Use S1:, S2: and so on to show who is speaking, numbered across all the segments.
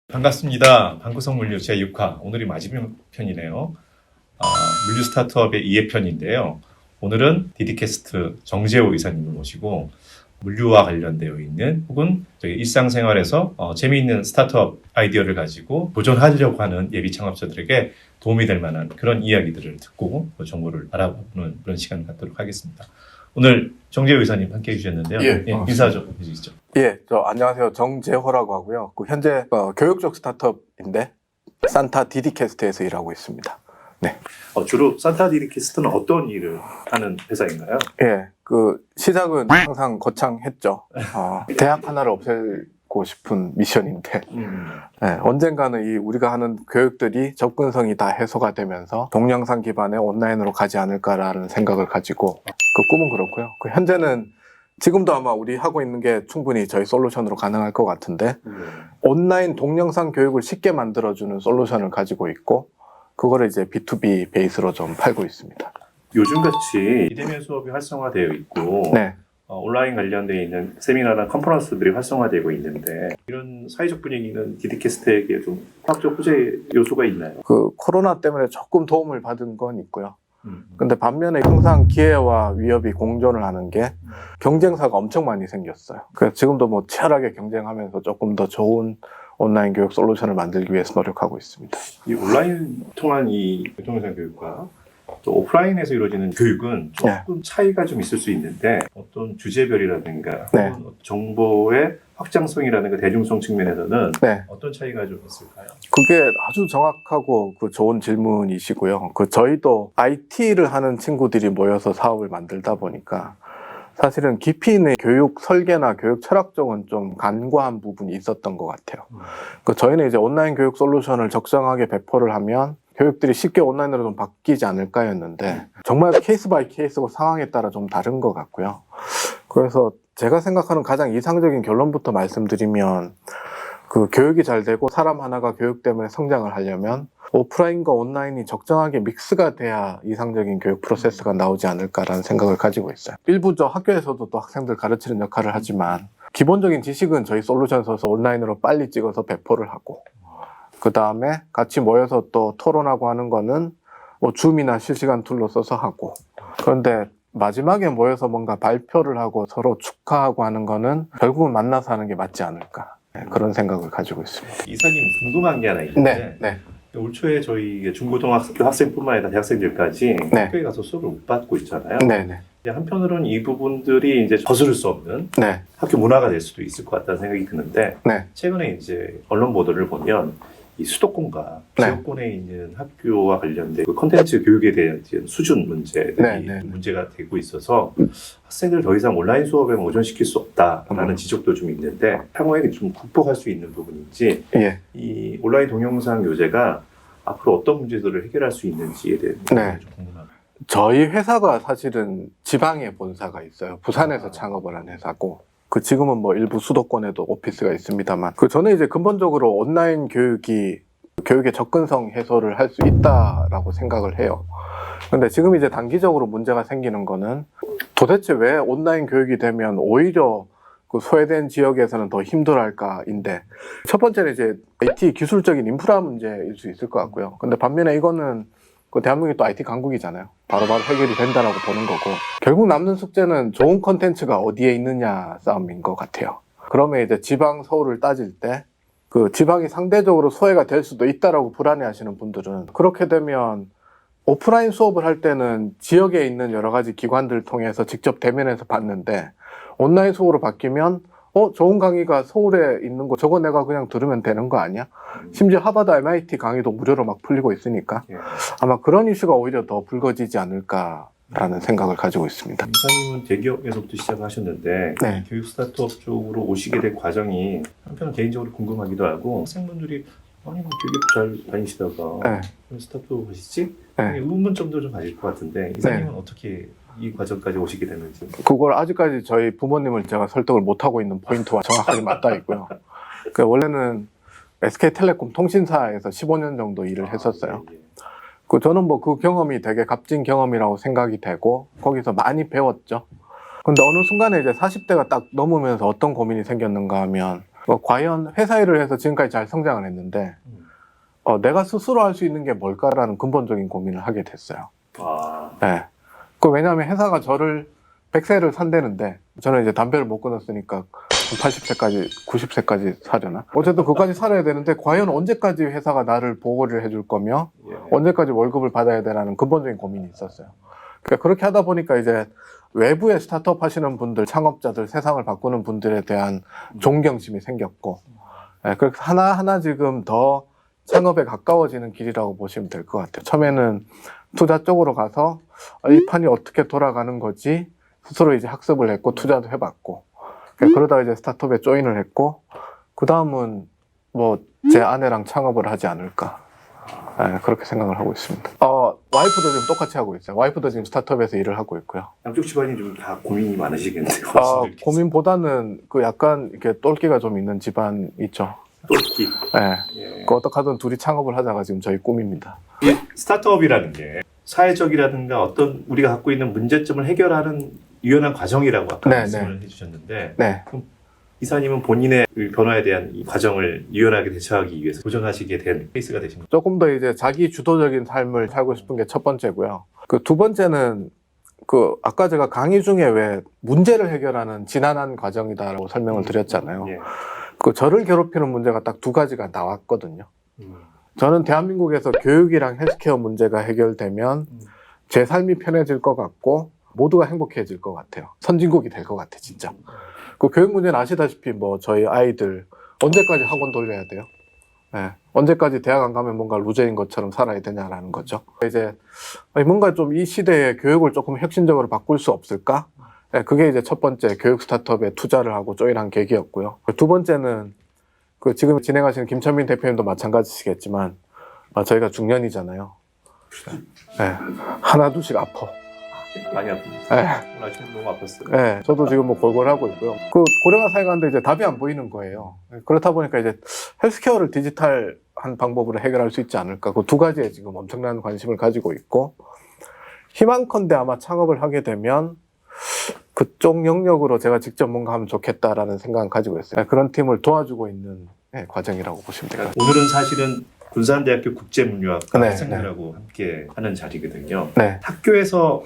S1: 반갑습니다. 방구석 물류 제6화 오늘이 마지막 편이네요. 물류 스타트업의 2회편인데요. 오늘은 디디캐스트 정재호 이사님을 모시고 물류와 관련되어 있는 혹은 저희 일상생활에서 재미있는 스타트업 아이디어를 가지고 도전하려고 하는 예비 창업자들에게 도움이 될 만한 그런 이야기들을 듣고 정보를 알아보는 그런 시간을 갖도록 하겠습니다. 오늘 정재호 이사님 함께 해주셨는데요. 인사 좀 해주시죠.
S2: 안녕하세요. 정재호라고 하고요. 현재 교육적 스타트업인데 산타 디디캐스트에서 일하고 있습니다. 네.
S1: 주로 산타 디디캐스트는 어떤 일을 하는 회사인가요?
S2: 시작은 항상 거창했죠. 대학 하나를 없애고 싶은 미션인데 언젠가는 우리가 하는 교육들이 접근성이 다 해소가 되면서 동영상 기반의 온라인으로 가지 않을까라는 생각을 가지고 그 꿈은 그렇고요. 현재는 지금도 아마 우리 하고 있는 게 충분히 저희 솔루션으로 가능할 것 같은데 온라인 동영상 교육을 쉽게 만들어주는 솔루션을 가지고 있고 그거를 이제 B2B 베이스로 좀 팔고 있습니다.
S1: 요즘같이 비대면 수업이 활성화되어 있고 온라인 관련되어 있는 세미나나 컨퍼런스들이 활성화되고 있는데 이런 사회적 분위기는 디디캐스트에게 좀 화학적 호재 요소가 있나요?
S2: 코로나 때문에 조금 도움을 받은 건 있고요. 근데 반면에 항상 기회와 위협이 공존을 하는 게 경쟁사가 엄청 많이 생겼어요. 그래서 지금도 치열하게 경쟁하면서 조금 더 좋은 온라인 교육 솔루션을 만들기 위해서 노력하고 있습니다.
S1: 이 온라인 통한 이 동영상 교육과 또 오프라인에서 이루어지는 교육은 조금 차이가 좀 있을 수 있는데 어떤 주제별이라든가 정보의 확장성이라든가 대중성 측면에서는 어떤 차이가 좀 있을까요?
S2: 그게 아주 정확하고 좋은 질문이시고요. 저희도 IT를 하는 친구들이 모여서 사업을 만들다 보니까 사실은 깊이 있는 교육 설계나 교육 철학적은 좀 간과한 부분이 있었던 것 같아요. 저희는 이제 온라인 교육 솔루션을 적정하게 배포를 하면 교육들이 쉽게 온라인으로 좀 바뀌지 않을까였는데 정말 케이스 바이 케이스고 상황에 따라 좀 다른 것 같고요. 그래서 제가 생각하는 가장 이상적인 결론부터 말씀드리면 교육이 잘 되고 사람 하나가 교육 때문에 성장을 하려면 오프라인과 온라인이 적정하게 믹스가 돼야 이상적인 교육 프로세스가 나오지 않을까라는 생각을 가지고 있어요. 일부 학교에서도 또 학생들 가르치는 역할을 하지만 기본적인 지식은 저희 솔루션 써서 온라인으로 빨리 찍어서 배포를 하고 그 다음에 같이 모여서 또 토론하고 하는 거는 줌이나 실시간 툴로 써서 하고 그런데 마지막에 모여서 뭔가 발표를 하고 서로 축하하고 하는 거는 결국은 만나서 하는 게 맞지 않을까 그런 생각을 가지고 있습니다.
S1: 이사님 궁금한 게 하나 있는데 올 초에 저희 중고등학교 학생뿐만 아니라 대학생들까지 학교에 가서 수업을 못 받고 있잖아요. 한편으로는 이 부분들이 이제 거스를 수 없는 학교 문화가 될 수도 있을 것 같다는 생각이 드는데 최근에 이제 언론 보도를 보면 이 수도권과 지역권에 있는 학교와 관련된 콘텐츠 교육에 대한 수준 문제들이 문제가 되고 있어서 학생들 더 이상 온라인 수업에 모전시킬 수 없다라는 지적도 좀 있는데 향후에 좀 극복할 수 있는 부분인지 이 온라인 동영상 교재가 앞으로 어떤 문제들을 해결할 수 있는지에 대해 좀 궁금합니다.
S2: 저희 회사가 사실은 지방에 본사가 있어요. 부산에서 창업을 한 회사고 지금은 일부 수도권에도 오피스가 있습니다만 저는 이제 근본적으로 온라인 교육의 접근성 해소를 할 수 있다라고 생각을 해요. 근데 지금 이제 단기적으로 문제가 생기는 거는 도대체 왜 온라인 교육이 되면 오히려 소외된 지역에서는 더 힘들어할까인데 첫 번째는 이제 IT 기술적인 인프라 문제일 수 있을 것 같고요. 근데 반면에 이거는 대한민국이 또 IT 강국이잖아요. 바로바로 해결이 된다라고 보는 거고 결국 남는 숙제는 좋은 콘텐츠가 어디에 있느냐 싸움인 것 같아요. 그러면 이제 지방 서울을 따질 때 지방이 상대적으로 소외가 될 수도 있다라고 불안해하시는 분들은 그렇게 되면 오프라인 수업을 할 때는 지역에 있는 여러 가지 기관들 통해서 직접 대면해서 봤는데 온라인 수업으로 바뀌면 좋은 강의가 서울에 있는 거 저거 내가 그냥 들으면 되는 거 아니야? 심지어 하버드 MIT 강의도 무료로 막 풀리고 있으니까 아마 그런 이슈가 오히려 더 불거지지 않을까라는 생각을 가지고 있습니다.
S1: 이사님은 대기업에서부터 시작하셨는데 교육 스타트업 쪽으로 오시게 된 과정이 한편 개인적으로 궁금하기도 하고 학생분들이 아니 교육 잘 다니시다가 스타트업 하시지? 의문점도 좀 가질 것 같은데 이사님은 어떻게 이 과정까지 오시게 됐는지.
S2: 그걸 아직까지 저희 부모님을 제가 설득을 못하고 있는 포인트와 정확하게 맞닿아 있고요. 원래는 SK텔레콤 통신사에서 15년 정도 일을 했었어요. 저는 그 경험이 되게 값진 경험이라고 생각이 되고 거기서 많이 배웠죠. 근데 어느 순간에 이제 40대가 딱 넘으면서 어떤 고민이 생겼는가 하면 과연 회사 일을 해서 지금까지 잘 성장을 했는데 내가 스스로 할 수 있는 게 뭘까라는 근본적인 고민을 하게 됐어요. 네. 왜냐하면 회사가 저를 100세를 산대는데 저는 이제 담배를 못 끊었으니까 80세까지, 90세까지 살려나? 어쨌든 그까지 살아야 되는데 과연 언제까지 회사가 나를 보호를 해줄 거며 언제까지 월급을 받아야 되라는 근본적인 고민이 있었어요. 그러니까 그렇게 하다 보니까 이제 외부에 스타트업 하시는 분들, 창업자들, 세상을 바꾸는 분들에 대한 존경심이 생겼고 그래서 하나하나 지금 더 창업에 가까워지는 길이라고 보시면 될 것 같아요. 처음에는 투자 쪽으로 가서 이 판이 어떻게 돌아가는 거지 스스로 이제 학습을 했고 투자도 해봤고 그러다가 이제 스타트업에 조인을 했고 그 다음은 뭐 제 아내랑 창업을 하지 않을까 그렇게 생각을 하고 있습니다. 와이프도 지금 똑같이 하고 있어요. 와이프도 지금 스타트업에서 일을 하고 있고요.
S1: 양쪽 집안이 좀 다 고민이 많으시겠네요.
S2: 고민보다는 약간 이렇게 똘끼가 좀 있는 집안 있죠.
S1: 똘끼.
S2: 네. 어떻게 하든 둘이 창업을 하자가 지금 저희 꿈입니다.
S1: 이 스타트업이라는 게 사회적이라든가 어떤 우리가 갖고 있는 문제점을 해결하는 유연한 과정이라고 아까 말씀을 해주셨는데 그럼 이사님은 본인의 변화에 대한 이 과정을 유연하게 대처하기 위해서 도전하시게 된 케이스가 되신 거죠?
S2: 조금 더 이제 자기 주도적인 삶을 살고 싶은 게 첫 번째고요. 두 번째는 아까 제가 강의 중에 왜 문제를 해결하는 지난한 과정이다라고 설명을 드렸잖아요. 저를 괴롭히는 문제가 딱 두 가지가 나왔거든요. 저는 대한민국에서 교육이랑 헬스케어 문제가 해결되면 제 삶이 편해질 것 같고 모두가 행복해질 것 같아요. 선진국이 될 것 같아, 진짜. 교육 문제는 아시다시피 저희 아이들 언제까지 학원 돌려야 돼요? 언제까지 대학 안 가면 뭔가 루저인 것처럼 살아야 되냐라는 거죠. 이제 뭔가 좀 이 시대의 교육을 조금 혁신적으로 바꿀 수 없을까? 그게 이제 첫 번째 교육 스타트업에 투자를 하고 조인한 계기였고요. 두 번째는 지금 진행하시는 김천민 대표님도 마찬가지시겠지만 저희가 중년이잖아요. 하나 둘씩 아파.
S1: 많이 아픕니다. 오늘 아침에 너무 아팠어요.
S2: 저도 지금 골골하고 있고요. 고령화 사회 가는데 이제 답이 안 보이는 거예요. 그렇다 보니까 이제 헬스케어를 디지털한 방법으로 해결할 수 있지 않을까. 두 가지에 지금 엄청난 관심을 가지고 있고 희망컨대 아마 창업을 하게 되면 그쪽 영역으로 제가 직접 뭔가 하면 좋겠다라는 생각을 가지고 있어요. 그런 팀을 도와주고 있는 과정이라고 보시면 돼요.
S1: 오늘은 사실은 군산대학교 국제문유학과 학생들하고 함께 하는 자리거든요. 학교에서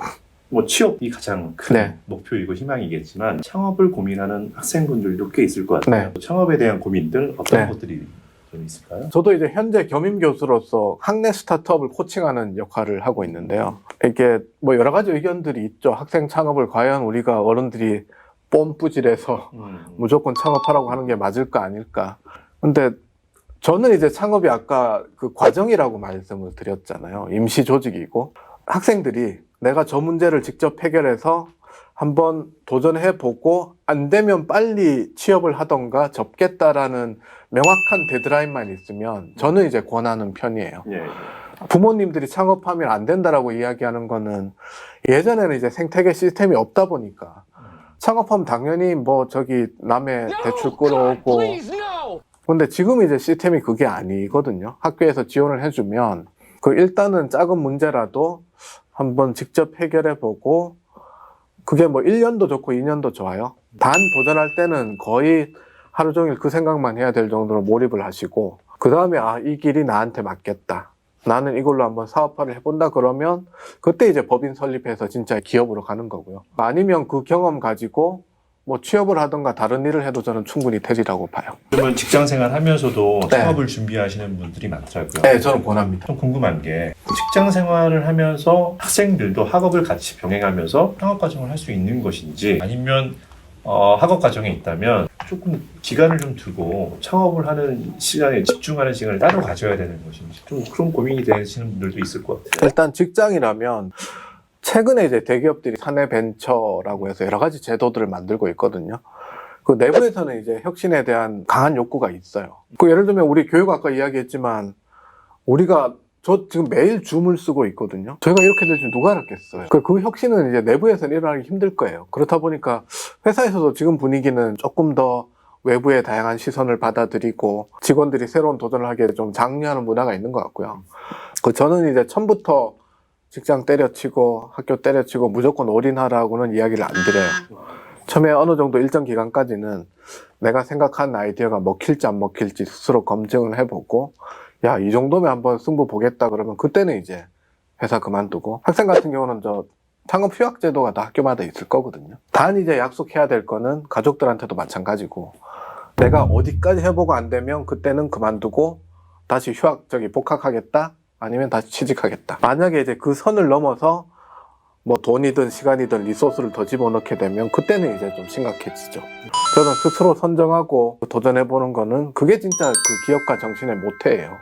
S1: 취업이 가장 큰 목표이고 희망이겠지만 창업을 고민하는 학생분들도 꽤 있을 것 같아요. 창업에 대한 고민들 어떤 것들이 좀 있을까요?
S2: 저도 이제 현재 겸임 교수로서 학내 스타트업을 코칭하는 역할을 하고 있는데요. 이게 여러 가지 의견들이 있죠. 학생 창업을 과연 우리가 어른들이 뽐뿌질해서 무조건 창업하라고 하는 게 맞을까 아닐까. 근데 저는 이제 창업이 아까 과정이라고 말씀을 드렸잖아요. 임시 조직이고 학생들이 내가 저 문제를 직접 해결해서 한번 도전해보고 안 되면 빨리 취업을 하던가 접겠다라는 명확한 데드라인만 있으면 저는 이제 권하는 편이에요. 부모님들이 창업하면 안 된다라고 이야기하는 거는 예전에는 이제 생태계 시스템이 없다 보니까 창업하면 당연히 남의 대출 끌어오고 근데 지금 이제 시스템이 그게 아니거든요. 학교에서 지원을 해주면 일단은 작은 문제라도 한번 직접 해결해보고 그게 1년도 좋고 2년도 좋아요. 단 도전할 때는 거의 하루 종일 그 생각만 해야 될 정도로 몰입을 하시고 그 다음에 이 길이 나한테 맞겠다. 나는 이걸로 한번 사업화를 해본다 그러면 그때 이제 법인 설립해서 진짜 기업으로 가는 거고요. 아니면 그 경험 가지고 취업을 하던가 다른 일을 해도 저는 충분히 되리라고 봐요.
S1: 그러면 직장 생활 하면서도 창업을 준비하시는 분들이 많더라고요.
S2: 저는 권합니다.
S1: 좀 궁금한 게 직장 생활을 하면서 학생들도 학업을 같이 병행하면서 창업 과정을 할 수 있는 것인지 아니면 학업 과정에 있다면 조금 기간을 좀 두고 창업을 하는 시간에 집중하는 시간을 따로 가져야 되는 것인지 좀 그런 고민이 되시는 분들도 있을 것 같아요.
S2: 일단 직장이라면 최근에 이제 대기업들이 사내 벤처라고 해서 여러 가지 제도들을 만들고 있거든요. 내부에서는 이제 혁신에 대한 강한 욕구가 있어요. 예를 들면 우리 교육학과 이야기했지만 저 지금 매일 줌을 쓰고 있거든요. 저희가 이렇게 될 줄 누가 알았겠어요. 그 혁신은 이제 내부에서는 일어나기 힘들 거예요. 그렇다 보니까 회사에서도 지금 분위기는 조금 더 외부의 다양한 시선을 받아들이고 직원들이 새로운 도전을 하기에 좀 장려하는 문화가 있는 것 같고요. 저는 이제 처음부터 직장 때려치고 학교 때려치고 무조건 올인하라고는 이야기를 안 드려요. 처음에 어느 정도 일정 기간까지는 내가 생각한 아이디어가 먹힐지 안 먹힐지 스스로 검증을 해보고, 야, 이 정도면 한번 승부 보겠다 그러면 그때는 이제 회사 그만두고, 학생 같은 경우는 창업 휴학 제도가 다 학교마다 있을 거거든요. 단 이제 약속해야 될 거는 가족들한테도 마찬가지고, 내가 어디까지 해보고 안 되면 그때는 그만두고 다시 복학하겠다, 아니면 다시 취직하겠다. 만약에 이제 그 선을 넘어서 뭐 돈이든 시간이든 리소스를 더 집어넣게 되면 그때는 이제 좀 심각해지죠. 저는 스스로 선정하고 도전해보는 거는 그게 진짜 그 기업가 정신의 모태예요.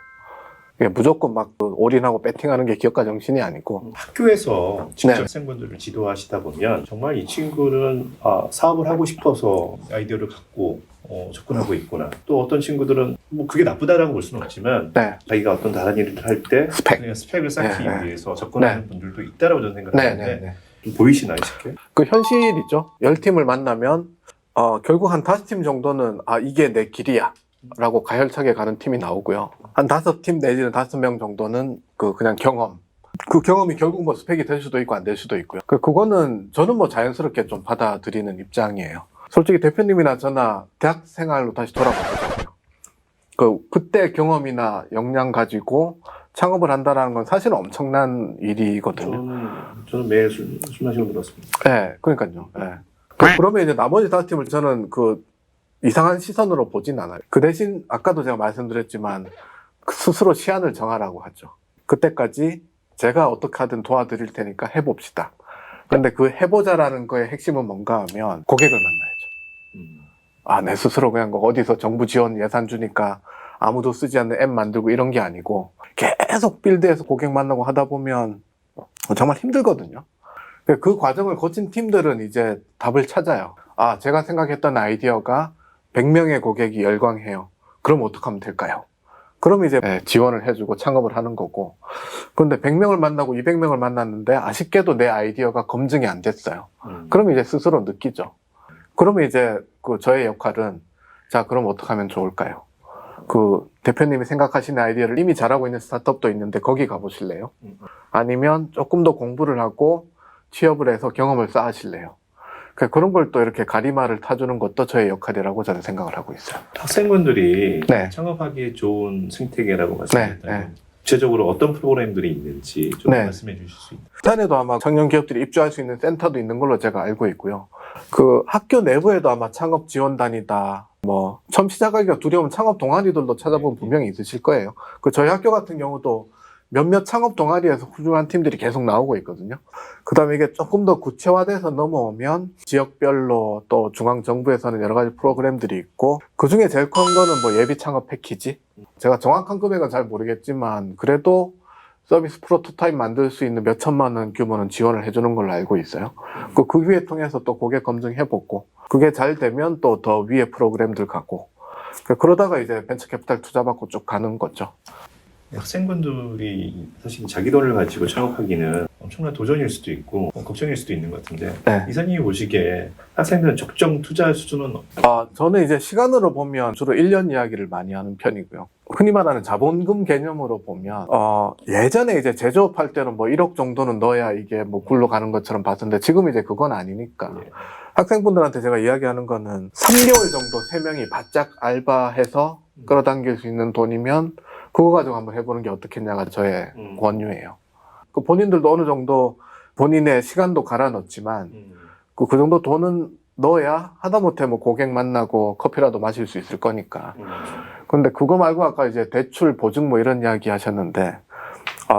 S2: 무조건 막 올인하고 배팅하는 게 기업가 정신이 아니고.
S1: 학교에서 직접
S2: 네.
S1: 학생분들을 지도하시다 보면 정말 이 친구는 사업을 하고 싶어서 아이디어를 갖고 접근하고 있구나. 또 어떤 친구들은 뭐 그게 나쁘다라고 볼 수는 없지만
S2: 네.
S1: 자기가 어떤 다른 일을 할 때 그냥 스펙을 쌓기
S2: 네.
S1: 위해서 접근하는 분들도 있다라고 저는 생각하는데
S2: 네.
S1: 좀 보이시나요, 쉽게?
S2: 그 현실이죠. 10팀을 만나면 결국 한 5팀 정도는 이게 내 길이야 라고 가열차게 가는 팀이 나오고요. 한 5팀 내지는 5명 정도는 그냥 경험. 그 경험이 결국 뭐 스펙이 될 수도 있고 안 될 수도 있고요. 그거는 저는 뭐 자연스럽게 좀 받아들이는 입장이에요. 솔직히 대표님이나 저나 대학 생활로 다시 돌아가보자고요. 그때 경험이나 역량 가지고 창업을 한다는 건 사실은 엄청난 일이거든요.
S1: 저는 매일 술 마시고 들었습니다.
S2: 네, 그러니까요. 네. 그러면 이제 나머지 5팀을 저는 이상한 시선으로 보진 않아요. 그 대신 아까도 제가 말씀드렸지만 스스로 시한을 정하라고 하죠. 그때까지 제가 어떻게 하든 도와드릴 테니까 해봅시다. 근데 그 해보자라는 거의 핵심은 뭔가 하면 고객을 만나야죠. 내 스스로 그냥 어디서 정부 지원 예산 주니까 아무도 쓰지 않는 앱 만들고 이런 게 아니고 계속 빌드해서 고객 만나고 하다 보면 정말 힘들거든요. 그 과정을 거친 팀들은 이제 답을 찾아요. 제가 생각했던 아이디어가 100명의 고객이 열광해요. 그럼 어떻게 하면 될까요? 그럼 이제 지원을 해주고 창업을 하는 거고. 그런데 100명을 만나고 200명을 만났는데 아쉽게도 내 아이디어가 검증이 안 됐어요. 그럼 이제 스스로 느끼죠. 그러면 이제 저의 역할은 자, 그럼 어떻게 하면 좋을까요? 대표님이 생각하시는 아이디어를 이미 잘하고 있는 스타트업도 있는데 거기 가보실래요? 아니면 조금 더 공부를 하고 취업을 해서 경험을 쌓으실래요? 그런 걸 또 이렇게 가리마를 타주는 것도 저의 역할이라고 저는 생각을 하고 있어요.
S1: 학생분들이
S2: 네.
S1: 창업하기에 좋은 생태계라고 말씀드렸다면
S2: 네.
S1: 구체적으로 어떤 프로그램들이 있는지 좀 말씀해 주실 수 있나요?
S2: 부산에도 아마 청년 기업들이 입주할 수 있는 센터도 있는 걸로 제가 알고 있고요. 학교 내부에도 아마 창업 지원단이다. 처음 시작하기가 두려우면 창업 동아리들도 찾아보면 분명히 있으실 거예요. 저희 학교 같은 경우도 몇몇 창업 동아리에서 훌륭한 팀들이 계속 나오고 있거든요. 그 다음에 이게 조금 더 구체화돼서 넘어오면 지역별로 또 중앙정부에서는 여러 가지 프로그램들이 있고, 그 중에 제일 큰 거는 예비 창업 패키지. 제가 정확한 금액은 잘 모르겠지만 그래도 서비스 프로토타입 만들 수 있는 몇 천만 원 규모는 지원을 해주는 걸로 알고 있어요. 그 기회 통해서 또 고객 검증해보고, 그게 잘 되면 또 더 위에 프로그램들 가고, 그러다가 이제 벤처 캐피탈 투자받고 쭉 가는 거죠.
S1: 학생분들이 사실 자기 돈을 가지고 창업하기는 엄청난 도전일 수도 있고 걱정일 수도 있는 것 같은데, 이사님이 보시기에 학생들은 적정 투자 수준은
S2: 저는 이제 시간으로 보면 주로 1년 이야기를 많이 하는 편이고요. 흔히 말하는 자본금 개념으로 보면 예전에 이제 제조업할 때는 1억 정도는 넣어야 이게 굴러가는 것처럼 봤었는데 지금 이제 그건 아니니까 학생분들한테 제가 이야기하는 거는 3개월 정도 3명이 바짝 알바해서 끌어당길 수 있는 돈이면 그거 가지고 한번 해보는 게 어떻겠냐가 저의 권유예요. 본인들도 어느 정도 본인의 시간도 갈아 넣었지만 그 정도 돈은 넣어야 하다못해 고객 만나고 커피라도 마실 수 있을 거니까. 근데 그거 말고 아까 이제 대출 보증 이런 이야기 하셨는데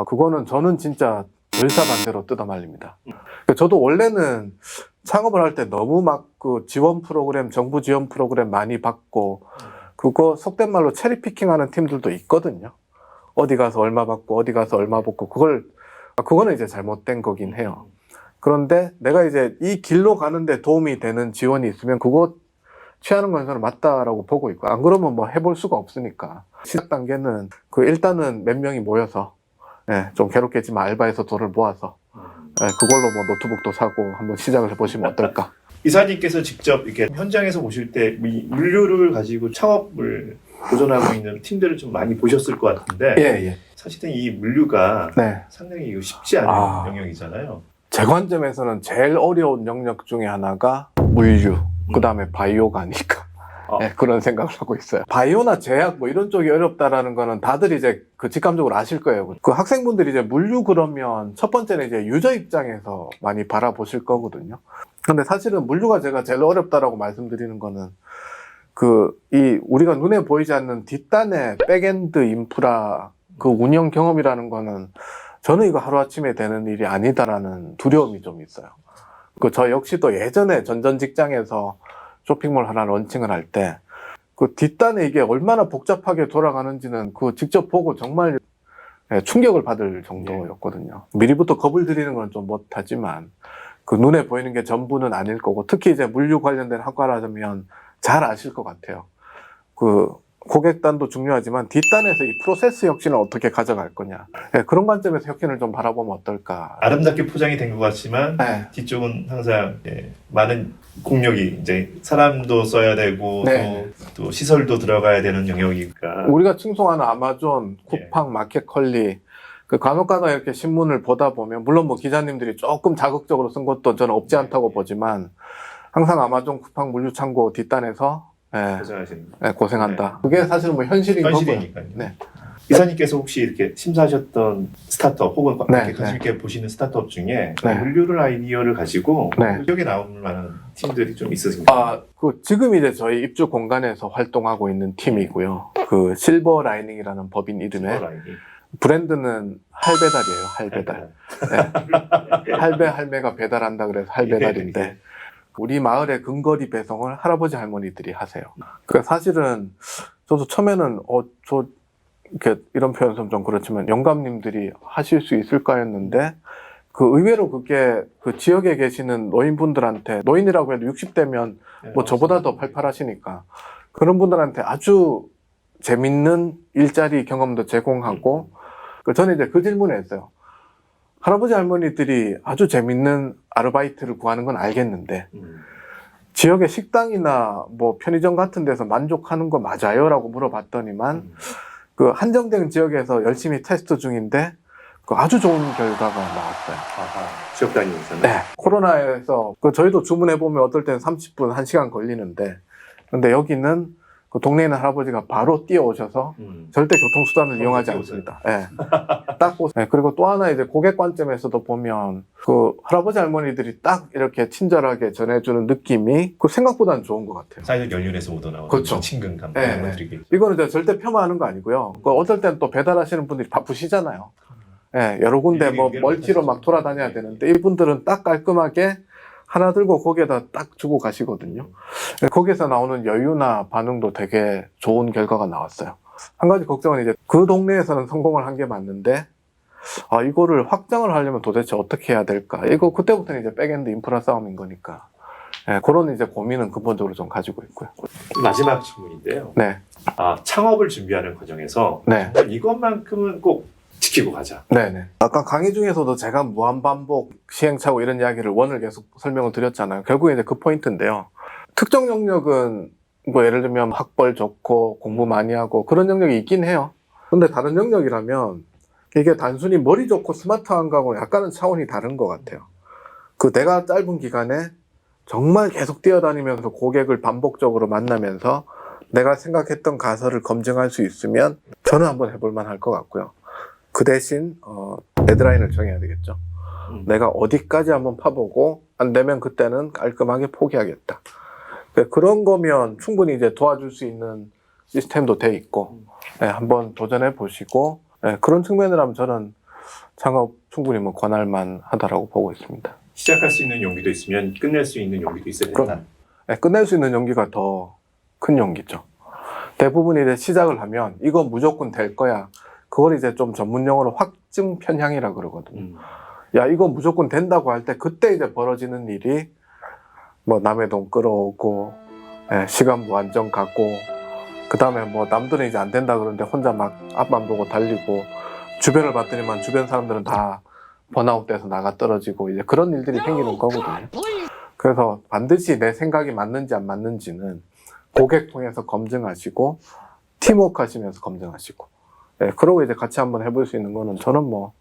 S2: 그거는 저는 진짜 열사반대로 뜯어말립니다. 저도 원래는 창업을 할 때 너무 지원 프로그램, 정부 지원 프로그램 많이 받고 그거 속된 말로 체리피킹 하는 팀들도 있거든요. 어디 가서 얼마 받고 어디 가서 얼마 받고 그거는 이제 잘못된 거긴 해요. 그런데 내가 이제 이 길로 가는데 도움이 되는 지원이 있으면 그거 취하는 건 저는 맞다라고 보고 있고, 안 그러면 해볼 수가 없으니까. 시작 단계는 일단은 몇 명이 모여서 좀 괴롭겠지만 알바해서 돈을 모아서 그걸로 노트북도 사고 한번 시작을 해보시면 어떨까.
S1: 이사님께서 직접 이렇게 현장에서 보실 때 물류를 가지고 창업을 도전하고 있는 팀들을 좀 많이 보셨을 것 같은데 사실은 이 물류가 상당히 쉽지 않은 영역이잖아요.
S2: 제 관점에서는 제일 어려운 영역 중에 하나가 물류, 그 다음에 바이오가 아닐까. 네, 그런 생각을 하고 있어요. 바이오나 제약 뭐 이런 쪽이 어렵다라는 거는 다들 이제 그 직감적으로 아실 거예요. 그 학생분들이 이제 물류 그러면 첫 번째는 이제 유저 입장에서 많이 바라보실 거거든요. 근데 사실은 물류가 제가 제일 어렵다라고 말씀드리는 거는 우리가 눈에 보이지 않는 뒷단의 백엔드 인프라 그 운영 경험이라는 거는 저는 이거 하루아침에 되는 일이 아니다라는 두려움이 좀 있어요. 저 역시도 예전에 전전 직장에서 쇼핑몰 하나 런칭을 할 때 그 뒷단에 이게 얼마나 복잡하게 돌아가는지는 그 직접 보고 정말 충격을 받을 정도였거든요. 미리부터 겁을 들이는 건 좀 못하지만 그 눈에 보이는 게 전부는 아닐 거고, 특히 이제 물류 관련된 학과라면 잘 아실 것 같아요. 그 고객단도 중요하지만 뒷단에서 이 프로세스 혁신을 어떻게 가져갈 거냐. 그런 관점에서 혁신을 좀 바라보면 어떨까.
S1: 아름답게 포장이 된 것 같지만 뒤쪽은 항상 많은 공력이 이제 사람도 써야 되고 또 시설도 들어가야 되는 영역이니까.
S2: 우리가 칭송하는 아마존, 쿠팡, 마켓컬리 그 간혹가다 이렇게 신문을 보다 보면 물론 뭐 기자님들이 조금 자극적으로 쓴 것도 저는 없지 않다고 보지만 항상 아마존, 쿠팡, 물류창고 뒷단에서 고생한다. 그게 사실은 뭐
S1: 현실이니까요. 이사님께서 혹시 이렇게 심사하셨던 스타트업 혹은 이렇게 관심 있게 보시는 스타트업 중에 물류를 아이디어를 가지고 기억에 나올 만한 팀들이 좀 있으신가요?
S2: 지금 이제 저희 입주 공간에서 활동하고 있는 팀이고요. 그 실버 라이닝이라는 법인 이름의 브랜드는 할배달이에요. 할배달. 할매가 배달한다 그래서 할배달인데 우리 마을의 근거리 배송을 할아버지 할머니들이 하세요. 그러니까 사실은 저도 처음에는 이렇게 이런 표현 좀 그렇지만 영감님들이 하실 수 있을까 했는데 그 의외로 그게 그 지역에 계시는 노인분들한테, 노인이라고 해도 60대면 뭐 저보다 더 팔팔하시니까 그런 분들한테 아주 재밌는 일자리 경험도 제공하고, 저는 이제 그 질문을 했어요. 할아버지 할머니들이 아주 재밌는 아르바이트를 구하는 건 알겠는데 지역의 식당이나 뭐 편의점 같은 데서 만족하는 거 맞아요? 라고 물어봤더니만 그 한정된 지역에서 열심히 테스트 중인데 그 아주 좋은 결과가 나왔어요.
S1: 지역 단위에서는?
S2: 네. 코로나에서 저희도 주문해보면 어떨 때는 30분, 1시간 걸리는데 근데 여기는 그 동네에 있는 할아버지가 바로 뛰어오셔서 절대 교통수단을 이용하지 않습니다. 그리고 또 하나 이제 고객 관점에서도 보면 그 할아버지 할머니들이 딱 이렇게 친절하게 전해주는 느낌이 그 생각보다는 좋은 것 같아요.
S1: 사회적 연륜에서 묻어나오는
S2: 그렇죠.
S1: 친근감.
S2: 이거는 이제 절대 폄하하는 거 아니고요. 어떨 때는 또 배달하시는 분들이 바쁘시잖아요. 여러 군데 뭐 멀티로 막 돌아다녀야 되는데 이분들은 딱 깔끔하게 하나 들고 거기에다 딱 주고 가시거든요. 거기에서 나오는 여유나 반응도 되게 좋은 결과가 나왔어요. 한 가지 걱정은 이제 그 동네에서는 성공을 한 게 맞는데 이거를 확장을 하려면 도대체 어떻게 해야 될까? 이거 그때부터는 이제 백엔드 인프라 싸움인 거니까 그런 이제 고민은 근본적으로 좀 가지고 있고요.
S1: 마지막 질문인데요. 창업을 준비하는 과정에서 정말 이것만큼은 꼭 지키고 가자. 아까 강의 중에서도 제가 무한반복, 시행착오 이런 이야기를 원을 계속 설명을 드렸잖아요. 결국에 이제 그 포인트인데요. 특정 영역은 뭐 예를 들면 학벌 좋고 공부 많이 하고 그런 영역이 있긴 해요. 근데 다른 영역이라면 이게 단순히 머리 좋고 스마트한 거하고 약간은 차원이 다른 것 같아요. 내가 짧은 기간에 정말 계속 뛰어다니면서 고객을 반복적으로 만나면서 내가 생각했던 가설을 검증할 수 있으면 저는 한번 해볼 만할 것 같고요. 그 대신 데드라인을 정해야 되겠죠. 내가 어디까지 한번 파보고 안 되면 그때는 깔끔하게 포기하겠다. 그런 거면 충분히 이제 도와줄 수 있는 시스템도 돼 있고 한번 도전해 보시고 그런 측면을 하면 저는 창업 충분히 뭐 권할 만하다라고 보고 있습니다. 시작할 수 있는 용기도 있으면 끝낼 수 있는 용기도 있어야 된다.
S2: 끝낼 수 있는 용기가 더 큰 용기죠. 대부분이 이제 시작을 하면 이거 무조건 될 거야. 그걸 이제 좀 전문 용어로 확증 편향이라 그러거든요. 야, 이거 무조건 된다고 할 때 그때 이제 벌어지는 일이 뭐 남의 돈 끌어오고 시간 무한정 갖고 그 다음에 뭐 남들은 이제 안 된다 그러는데 혼자 막 앞만 보고 달리고 주변을 봤더니만 주변 사람들은 다 번아웃 돼서 나가 떨어지고 이제 그런 일들이 생기는 거거든요. 그래서 반드시 내 생각이 맞는지 안 맞는지는 고객 통해서 검증하시고 팀워크 하시면서 검증하시고 그러고 이제 같이 한번 해볼 수 있는 거는 저는 뭐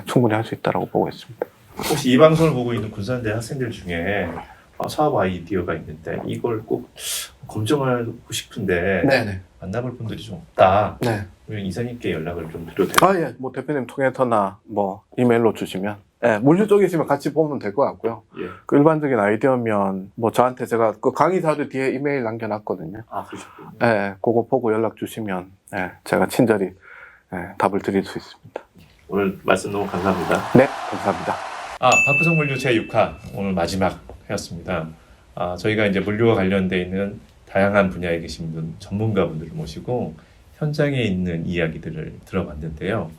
S2: 충분히 할 수 있다고 보고 있습니다.
S1: 혹시 이 방송을 보고 있는 군산대 학생들 중에 사업 아이디어가 있는데 이걸 꼭 검증하고 싶은데
S2: 네네.
S1: 만나볼 분들이 좀 없다.
S2: 네.
S1: 그러면 이사님께 연락을 좀 드려도 될까요?
S2: 예. 뭐 대표님 통해서나 뭐 이메일로 주시면. 예, 물류 쪽이시면 같이 보면 될 것 같고요.
S1: 예.
S2: 그 일반적인 아이디어면 뭐 저한테 제가 그 강의사도 뒤에 이메일 남겨놨거든요.
S1: 그러셨군요.
S2: 예, 그거 보고 연락 주시면 예, 제가 친절히 답을 드릴 수 있습니다.
S1: 오늘 말씀 너무 감사합니다.
S2: 네, 감사합니다.
S1: 방구석 물류 제6화 오늘 마지막 회였습니다. 저희가 이제 물류와 관련돼 있는 다양한 분야에 계신 분, 전문가분들을 모시고 현장에 있는 이야기들을 들어봤는데요.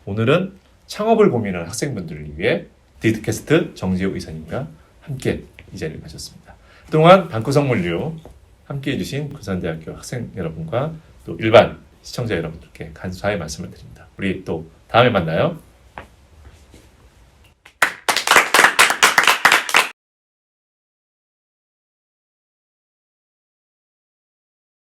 S1: 오늘은 창업을 고민하는 학생분들을 위해 디드캐스트 정지호 이사님과 함께 이 자리를 가졌습니다. 그동안 방구석 물류 함께해 주신 부산대학교 학생 여러분과 또 일반 시청자 여러분들께 감사의 말씀을 드립니다. 우리 또 다음에 만나요.